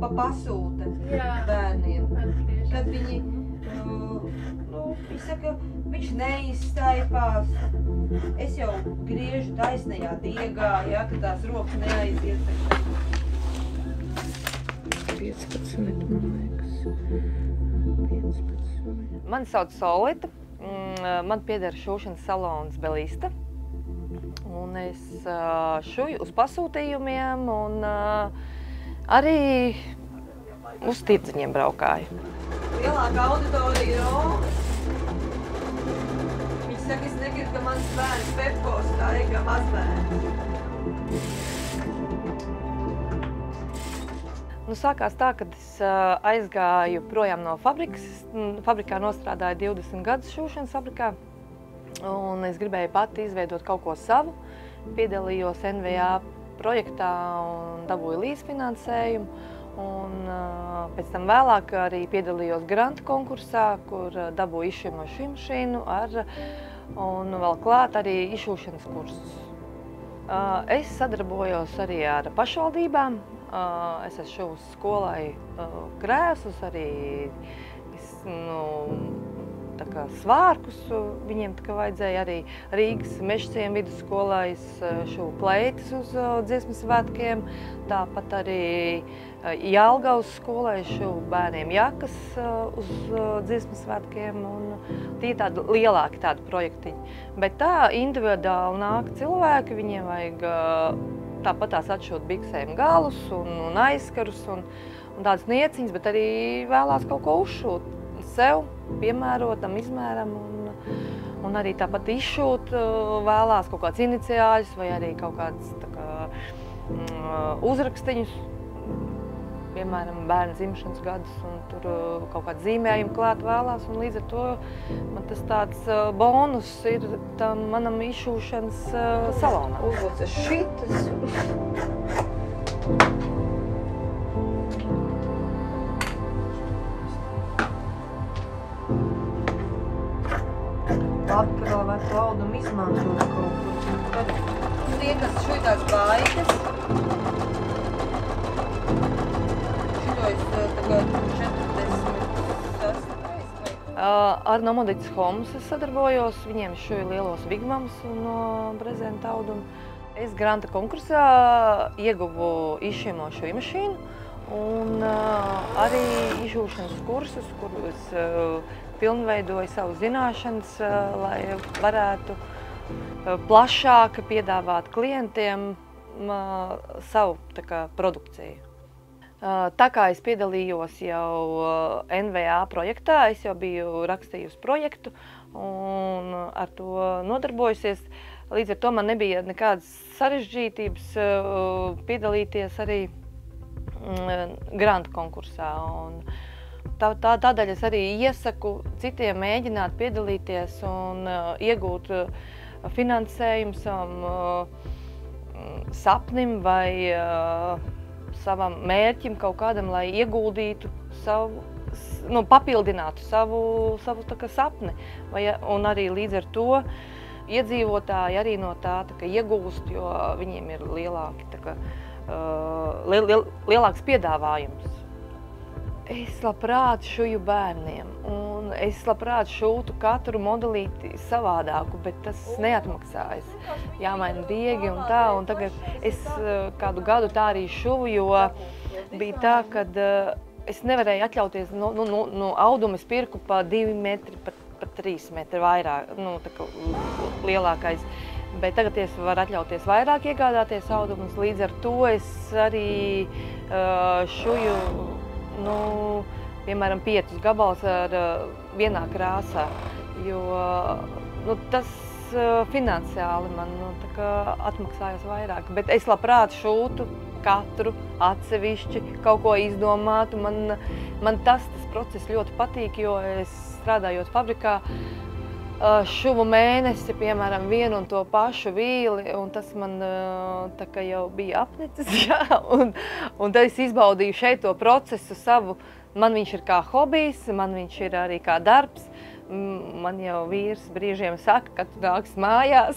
pasūta bērniem. Kad viņi, viņi saka, viņš neizstaipās. Es jau griežu taisnajā diegā, ja, ka tās rokas neaiziet. 15, man liekas. 15. Mani sauc Solita. Man pieder šūšanas salons Belista. Un es šuju uz pasūtījumiem un arī uz tirdziņiem braukāju. Lielāka auditorija ir Romas. Viņi saka, es negribu, ka mans bērns Pepko stāja kā mazbērns. Sākās tā, kad es aizgāju projām no fabrikas. Fabrikā nostrādāju 20 gadus šūšanas fabrikā. Un es gribēju pati izveidot kaut ko savu. Piedalījos NVA projektā un dabūju līdzfinansējumu. Un pēc tam vēlāk arī piedalījos grantu konkursā, kur dabūju izšķirmošu mašīnu un vēl klāt arī izšūšanas kursus. Es sadarbojos arī ar pašvaldībām. Es esmu šuvis skolai krēslus, arī svārkus viņiem vajadzēja arī Rīgas Mežciema vidusskolā. Es šuvu kleitas uz dziesmu svētkiem, tāpat arī Jelgavas skolā es šuvu bērniem jakas uz dziesmu svētkiem. Tie ir tādi lielāki projektiņi. Bet tā individuāli nāk cilvēki, viņiem vajag tāpat tās atšūt biksēm galus un aizkarus un tādas nieciņas, bet arī vēlās kaut ko uzšūt sev, piemērotam izmēram un arī tāpat izšūt vēlās kaut kāds iniciāļus vai arī kaut kāds uzrakstiņus, piemēram, bērna dzimšanas gadus un tur kaut kādu zīmējumu klāt vēlās un līdz ar to man tas tāds bonus ir tam manam izšūšanas salonam. Uzlūca šitas. Labi, ka vēl var to audumu izmantot kaut kur. Tie, kas šuj tās baitas, Ar Nomoditas Homes es sadarbojos, viņiem šuju lielos vigmamus no brezenta auduma. Es granta konkursā ieguvu izšķirmo šuju mašīnu un arī izšūšanas kursus, kurus pilnveidoju savu zināšanas, lai varētu plašāk piedāvāt klientiem savu produkciju. Tā kā es piedalījos jau NVA projektā, es jau biju rakstījusi projektu un ar to nodarbojusies. Līdz ar to man nebija nekādas sarežģītības piedalīties arī grantu konkursā. Tādēļ es arī iesaku citiem mēģināt piedalīties un iegūt finansējumu savam sapnim vai savam mērķim kaut kādam, lai ieguldītu savu, papildinātu savu sapni. Un arī līdz ar to iedzīvotāji arī no tā iegūst, jo viņiem ir lielāks piedāvājums. Es labprāt šuju bērniem, un es labprāt šūtu katru modelīti savādāku, bet tas neatmaksājas. Jāmaina diegi un tā, un tagad es kādu gadu tā arī šuvu, jo bija tā, kad es nevarēju atļauties, no auduma es pirku pa 2 metri, pa 3 metri vairāk, lielākais. Bet tagad es varu atļauties vairāk iegādāties audumus, līdz ar to es arī šuju, piemēram, 5 gabalus ar vienā krāsā, jo tas finansiāli man atmaksājas vairāk. Bet es labprāt šūtu katru atsevišķi, kaut ko izdomātu. Man tas process ļoti patīk, jo es strādājot fabrikā, šuvu mēnesi, piemēram, vienu un to pašu vīli, un tas man jau bija apnicis, un tad es izbaudīju šeit to procesu savu. Man viņš ir kā hobijs, man viņš ir arī kā darbs. Man jau vīrs brīžiem saka, ka tu nāks mājās,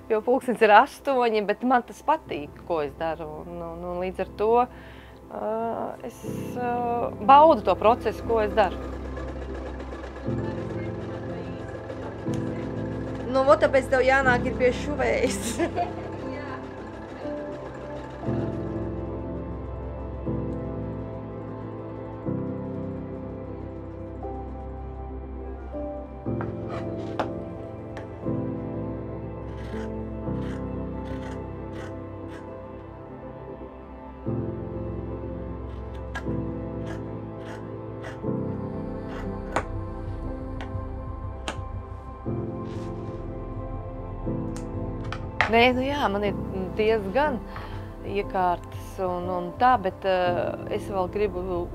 jo pulkstens ir 8, bet man tas patīk, ko es daru. Un līdz ar to Es baudu to procesu, ko es daru. Nu, tāpēc tev jānāk ir pie šuvējas. Nē, nu jā, man ir diezgan iekārtas un tā, bet es vēl gribu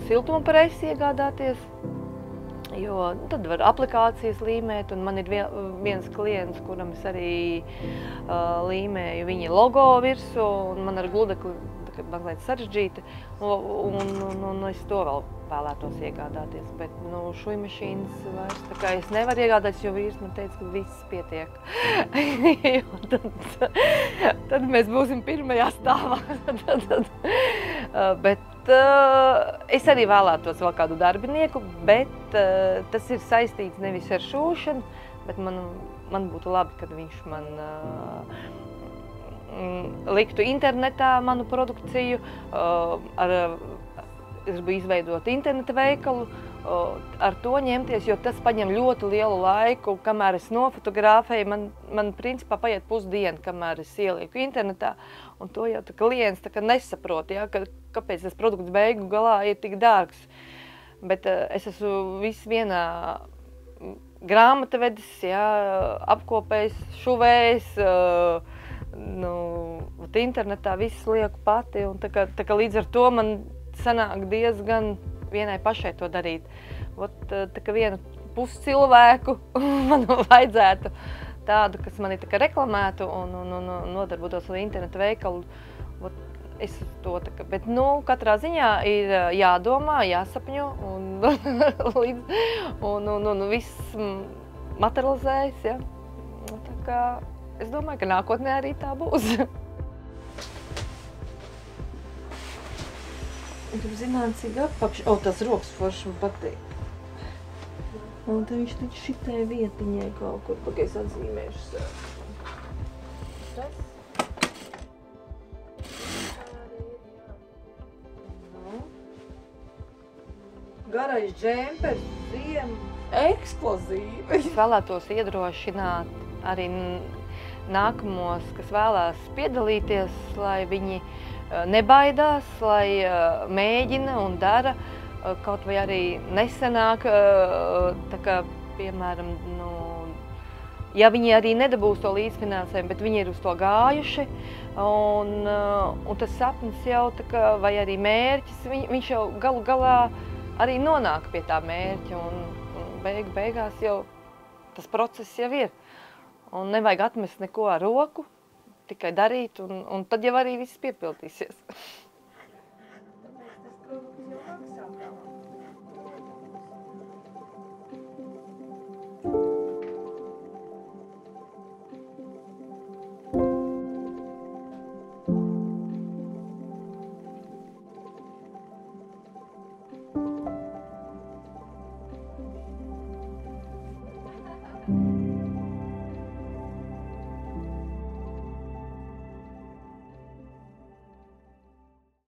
siltumpresi iegādāties, jo tad var aplikācijas līmēt, un man ir viens klients, kuram es arī līmēju viņa logo virsū, un man ar gludekli mazliet sarežģīta, un es to vēl vēlētos iegādāties, bet šujmašīnas vairs tā kā es nevaru iegādāties, jo vīrs man teica, ka viss pietiek. Tad mēs būsim pirmajā stāvā. Bet es arī vēlētos vēl kādu darbinieku, bet tas ir saistīts nevis ar šūšanu, bet man būtu labi, kad viņš man liktu internetā manu produkciju, es gribu izveidot interneta veikalu, ar to ņemties, jo tas paņem ļoti lielu laiku, kamēr es nofotografēju, man principā paiet pusdiena, kamēr es ielieku internetā, un to jau klients nesaprot, ja, kāpēc tas produkts beigu galā ir tik dārgs. Bet es esmu viss vienā grāmatavedis, ja, apkopējs, šuvējs, internetā viss lieku pati, un tā kā līdz ar to man sanāk diezgan vienai pašai to darīt. Tā kā vienu puscilvēku man vajadzētu tādu, kas mani reklamētu un nodarbotos ar internetu veikalu. Es to bet, katrā ziņā ir jādomā, jāsapņo un viss materializējas, ja. Tā kā es domāju, ka nākotnē arī tā būs. Gribu zināt, cik apakš... tas rokas forši man patīk. Un te viņš taču šitai vietiņai kaut kur, pakai es atzīmēšu. Tas? Garais džempers, ziema. Ekskluzīvi. Es vēlētos iedrošināt arī nākamos, kas vēlās piedalīties, lai viņi nebaidās, lai mēģina un dara, kaut vai arī nesenāk, tā kā, piemēram, ja viņi arī nedabūs to līdzfinansējumu, bet viņi ir uz to gājuši, un tas sapnis jau, tā kā, vai arī mērķis, viņš jau galu galā arī nonāk pie tā mērķa, un beigās jau tas process jau ir. Un nevajag atmest neko ar roku, tikai darīt, un tad jau arī viss piepildīsies.